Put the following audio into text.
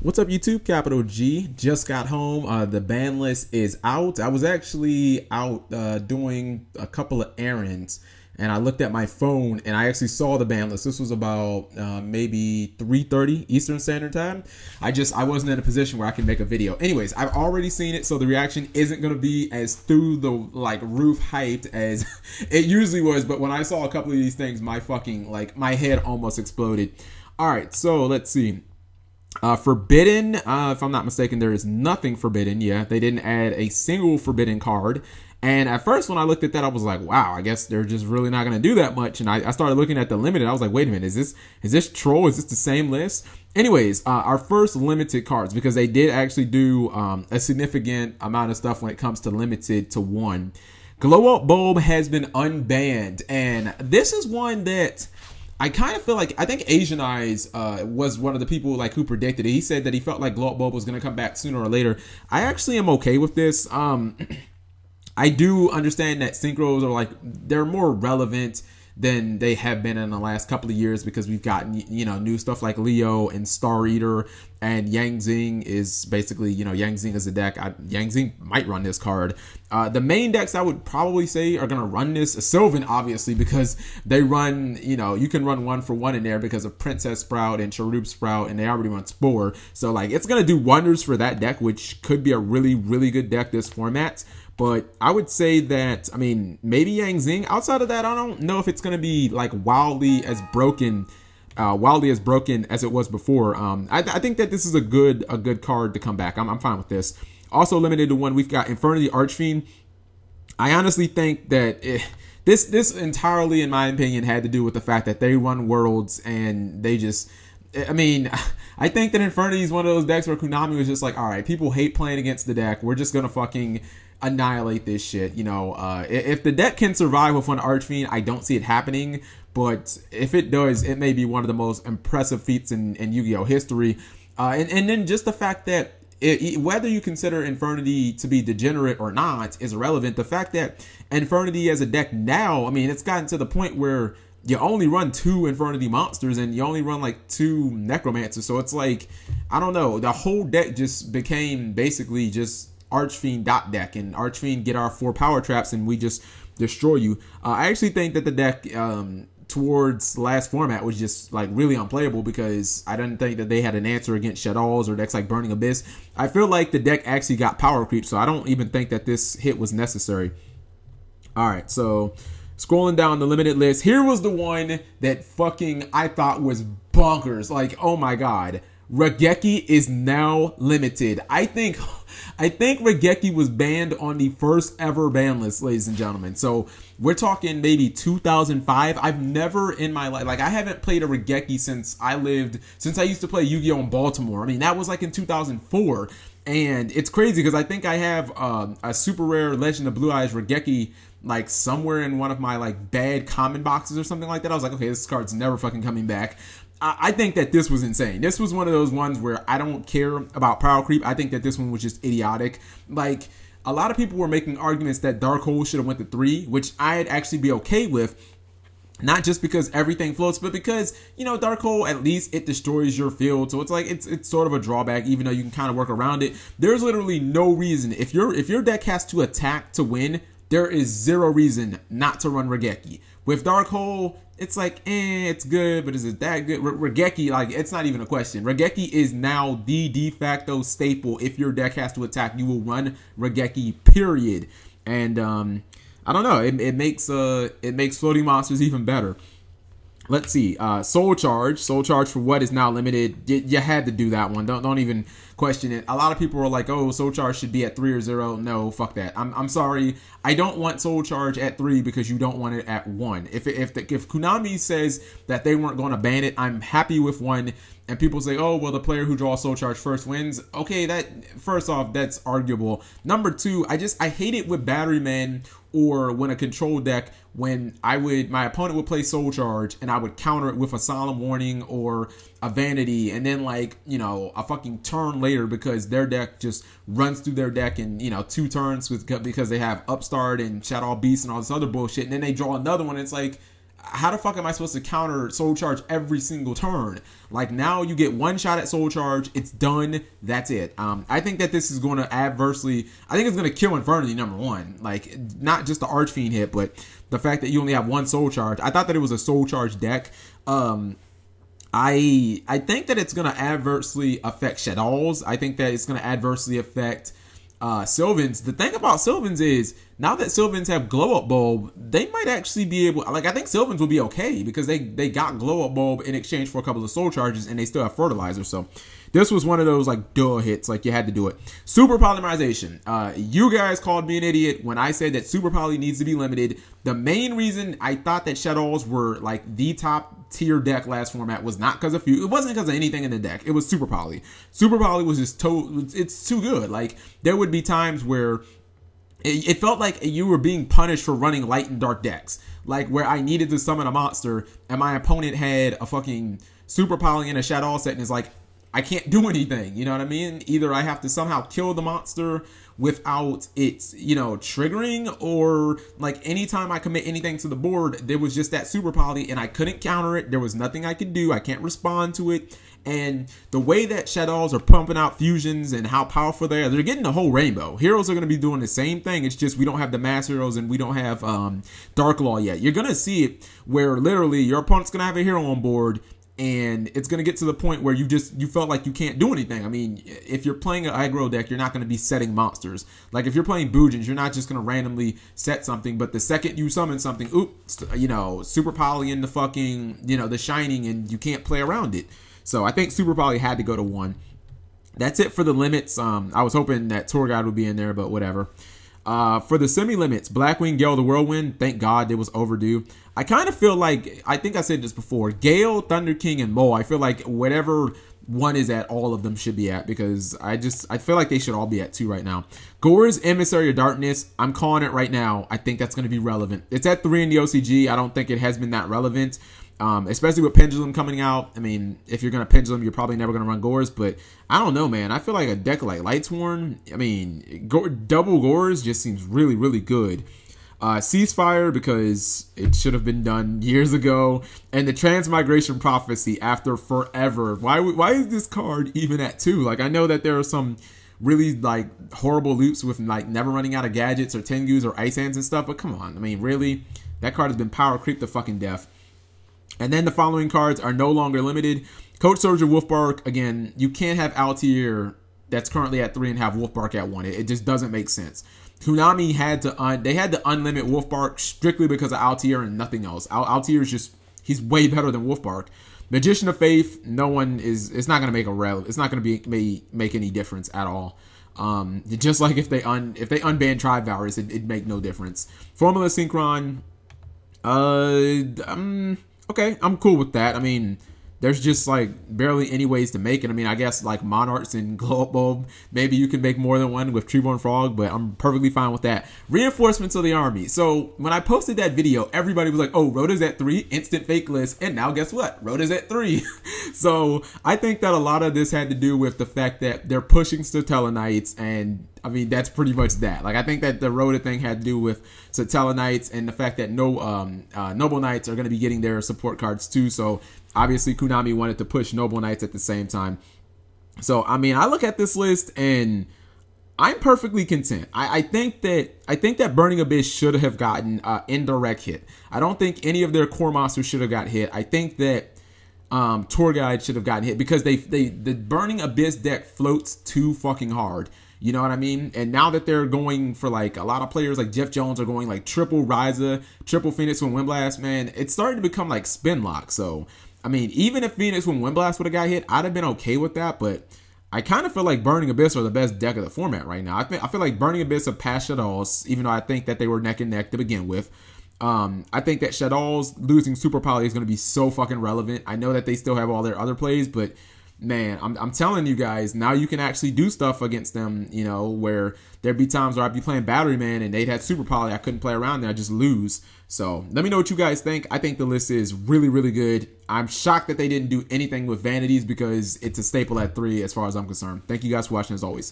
What's up, YouTube? Capital G just got home. The ban list is out. I was actually out doing a couple of errands, and I looked at my phone and I actually saw the ban list. This was about maybe 3:30 Eastern Standard Time. I wasn't in a position where I can make a video. Anyways, I've already seen it, so the reaction isn't going to be as through the roof hyped as it usually was. But when I saw a couple of these things, my head almost exploded. All right, so let's see. Forbidden, if I'm not mistaken, there is nothing forbidden. Yeah, they didn't add a single forbidden card. And at first, when I looked at that, I was like, wow, I guess they're just really not going to do that much. And I started looking at the limited. I was like, wait a minute, is this troll? Is this the same list? Anyways, our first limited cards, because they did actually do a significant amount of stuff when it comes to limited to one. Glow Up Bulb has been unbanned. And this is one that I kind of feel like, I think Asian Eyes was one of the people who predicted it. He said that he felt like Glow Up Bulb was going to come back sooner or later. I actually am okay with this. I do understand that synchros are they're more relevant than they have been in the last couple of years, because we've gotten, new stuff like Leo and Star Eater, and Yang Zing is basically, Yang Zing is a deck. Yang Zing might run this card. The main decks I would probably say are going to run this. Sylvan, obviously, because they run, you can run 1-for-1 in there because of Princess Sprout and Cherub Sprout, and they already run Spore. So, it's going to do wonders for that deck, which could be a really, really good deck this format. But I would say that, maybe Yang Zing. Outside of that, I don't know if it's going to be wildly as broken as it was before. I think that this is a good card to come back. I'm fine with this. Also limited to one, we've got Infernity Archfiend. I honestly think that this entirely, in my opinion, had to do with the fact that they run Worlds, and they just, I think that Infernity is one of those decks where Konami was just like, all right, people hate playing against the deck. We're just going to fucking annihilate this shit. If the deck can survive with one Archfiend, I don't see it happening. But if it does, it may be one of the most impressive feats in Yu-Gi-Oh history. And then just the fact that whether you consider Infernity to be degenerate or not is irrelevant. The fact that Infernity as a deck now, it's gotten to the point where you only run 2 Infernity monsters and you only run 2 Necromancers. So it's I don't know, the whole deck just became basically just Archfiend dot deck, and Archfiend get our 4 power traps and we just destroy you. I actually think that the deck towards last format was just really unplayable, because I didn't think that they had an answer against Shadows or decks like Burning Abyss. I feel like the deck actually got power creep, so I don't even think that this hit was necessary. Alright, so scrolling down the limited list, here was the one that I thought was bonkers. Oh my god. Raigeki is now limited. I think Raigeki was banned on the first ever ban list, ladies and gentlemen. So we're talking maybe 2005. I've never in my life, I haven't played a Raigeki since I used to play Yu-Gi-Oh in Baltimore. That was in 2004. And it's crazy because I think I have a super rare Legend of Blue Eyes Raigeki somewhere in one of my bad common boxes or something like that. I was like, okay, this card's never fucking coming back. I think that this was insane. This was one of those ones where I don't care about power creep. I think that this one was just idiotic. A lot of people were making arguments that Dark Hole should have went to 3, which I'd actually be okay with. Not just because everything floats, but because, Dark Hole, at least it destroys your field. So it's sort of a drawback, even though you can kind of work around it. There's literally no reason. If your deck has to attack to win, there is zero reason not to run Raigeki. With Dark Hole, it's it's good, but is it that good? Raigeki, it's not even a question. Raigeki is now the de facto staple. If your deck has to attack, you will run Raigeki, period. And I don't know, it makes floating monsters even better. Let's see, Soul Charge for what is now limited. You had to do that one. Don't even question it. A lot of people were like, oh, Soul Charge should be at 3 or 0. No, fuck that. I'm sorry. I don't want Soul Charge at 3 because you don't want it at 1. If Konami says that they weren't going to ban it, I'm happy with 1. And people say, oh, well, the player who draws Soul Charge first wins. Okay, first off, that's arguable. Number 2, I hate it with Battery Man or when a control deck, when my opponent would play Soul Charge and I would counter it with a Solemn Warning or a Vanity, and then a fucking turn later because their deck just runs through their deck in 2 turns because they have Upstart and Shadow Beast and all this other bullshit, and then they draw another one. It's how the fuck am I supposed to counter Soul Charge every single turn? Like, now you get one shot at Soul Charge, it's done, that's it. I think that this is going to adversely, I think it's going to kill Infernity, number one. Like, not just the Archfiend hit, but the fact that you only have one Soul Charge. I thought that it was a Soul Charge deck. I think that it's going to adversely affect Shaddolls. I think that it's going to adversely affect Sylvans. The thing about Sylvans is, now that Sylvans have Glow Up Bulb, they might actually be able, like, I think Sylvans will be okay because they got Glow Up Bulb in exchange for a couple of Soul Charges, and they still have Fertilizer. So this was one of those, like, duh hits, like, you had to do it. Super Polymerization. You guys called me an idiot when I said that Super Poly needs to be limited. The main reason I thought that Shaddolls were, like, the top tier deck last format was not because of few. It wasn't because of anything in the deck. It was Super Poly. Super Poly was just it's too good. Like, there would be times where it felt like you were being punished for running light and dark decks. Like, where I needed to summon a monster and my opponent had a fucking Super Poly in a Shadow set, and it's like, I can't do anything, you know what I mean? Either I have to somehow kill the monster without it, you know, triggering, or like anytime I commit anything to the board, there was just that Super Poly and I couldn't counter it. There was nothing I could do. I can't respond to it. And the way that Shaddolls are pumping out fusions and how powerful they are, they're getting the whole rainbow. Heroes are going to be doing the same thing. It's just we don't have the mass heroes and we don't have Dark Law yet. You're going to see it where literally your opponent's going to have a hero on board, and it's going to get to the point where you felt like you can't do anything. I mean, if you're playing an aggro deck, you're not going to be setting monsters. Like, if you're playing Boojins, you're not just going to randomly set something, but the second you summon something, oops, you know, Super Poly in the fucking, you know, the Shining, and you can't play around it. So I think Super Poly had to go to 1. That's it for the limits. I was hoping that Tour Guide would be in there, but whatever. For the semi-limits, Blackwing, Gale, the Whirlwind, thank God it was overdue. I kind of feel like, I think I said this before, Gale, Thunder King, and Mo, I feel like whatever one is at, all of them should be at, because I feel like they should all be at 2 right now. Gorz, Emissary of Darkness, I'm calling it right now. I think that's going to be relevant. It's at 3 in the OCG. I don't think it has been that relevant. Especially with Pendulum coming out. I mean, if you're going to Pendulum, you're probably never going to run Gorz, but I don't know, man. I feel like a deck like Lightsworn, I mean, double Gorz just seems really, really good. Ceasefire, because it should have been done years ago, and the Transmigration Prophecy after forever. Why is this card even at 2? Like, I know that there are some really, like, horrible loops with, like, never running out of gadgets or Tengus or Ice Hands and stuff, but come on. I mean, really? That card has been power creeped to fucking death. And then the following cards are no longer limited. Coach Soldier, Wolfbark. Again, you can't have Altier that's currently at 3 and have Wolfbark at 1. It just doesn't make sense. Konami had to unlimit Wolfbark strictly because of Altier and nothing else. Altier is just, he's way better than Wolfbark. Magician of Faith, no one is, it's not going to make it's not going to make any difference at all. Just like if they unban Tribe Devourers, it'd make no difference. Formula Synchron, okay, I'm cool with that. I mean, there's just, like, barely any ways to make it. I mean, I guess, like, Monarchs and Glow Up Bulb, maybe you can make more than one with Treeborn Frog, but I'm perfectly fine with that. Reinforcements of the army. So, when I posted that video, everybody was like, oh, Rhoda's at 3, instant fake list, and now guess what? Rhoda's at 3. So, I think that a lot of this had to do with the fact that they're pushing Satella Knights, and I mean, that's pretty much that. Like, I think that the Rhoda thing had to do with Satella Knights and the fact that Noble Knights are going to be getting their support cards too. So, obviously, Konami wanted to push Noble Knights at the same time. So, I mean, I look at this list and I'm perfectly content. I think that Burning Abyss should have gotten indirect hit. I don't think any of their core monsters should have got hit. I think that Tour Guide should have gotten hit because the Burning Abyss deck floats too fucking hard. You know what I mean? And now that they're going for, like, a lot of players like Jeff Jones are going like triple Ryza, triple Phoenix with Windblast, man, it's starting to become like spin lock. So, I mean, even if Phoenix with Windblast would have got hit, I'd have been okay with that. But I kind of feel like Burning Abyss are the best deck of the format right now. I feel like Burning Abyss have passed Shaddolls, even though I think that they were neck and neck to begin with. I think that Shaddolls losing Super Poly is going to be so fucking relevant. I know that they still have all their other plays, but man, I'm telling you guys, now you can actually do stuff against them, you know, where there'd be times where I'd be playing Battery Man and they'd have Super Poly. I couldn't play around there. I just lose. So let me know what you guys think. I think the list is really, really good. I'm shocked that they didn't do anything with Vanities because it's a staple at 3 as far as I'm concerned. Thank you guys for watching as always.